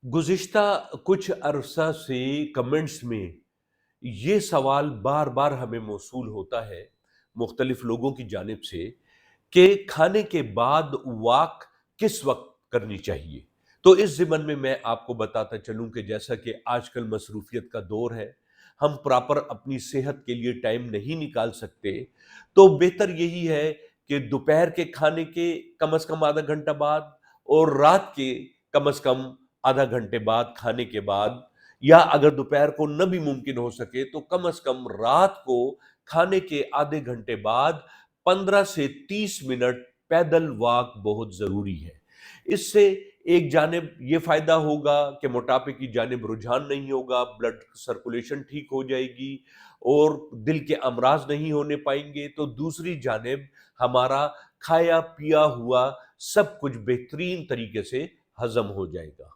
गुज़िश्ता कुछ अरसा से कमेंट्स में ये सवाल बार-बार हमें मौसूल होता है, मुख्तलिफ लोगों की जानिब से कि खाने के बाद वॉक किस वक़्त करनी चाहिए? तो इस ज़िमन में मैं आपको बताता चलूँ कि जैसा कि आजकल मसरूफ़ियत का दौर है, हम प्रॉपर अपनी सेहत के लिए टाइम नहीं निकाल सकते, तो बेहतर यही है कि दोपहर के खाने के कम से कम आधा घंटा बाद और रात के कम से कम आधा घंटे बाद खाने के बाद, या अगर दोपहर को न भी मुमकिन हो सके तो कम से कम रात को खाने के आधे घंटे बाद 15 से 30 मिनट पैदल वॉक बहुत ज़रूरी है। इससे एक जानिब ये फ़ायदा होगा कि मोटापे की जानिब रुझान नहीं होगा, ब्लड सर्कुलेशन ठीक हो जाएगी और दिल के अमराज नहीं होने पाएँगे, तो दूसरी जानिब हमारा खाया-पिया हुआ सब कुछ बेहतरीन तरीके से हज़म हो जाएगा।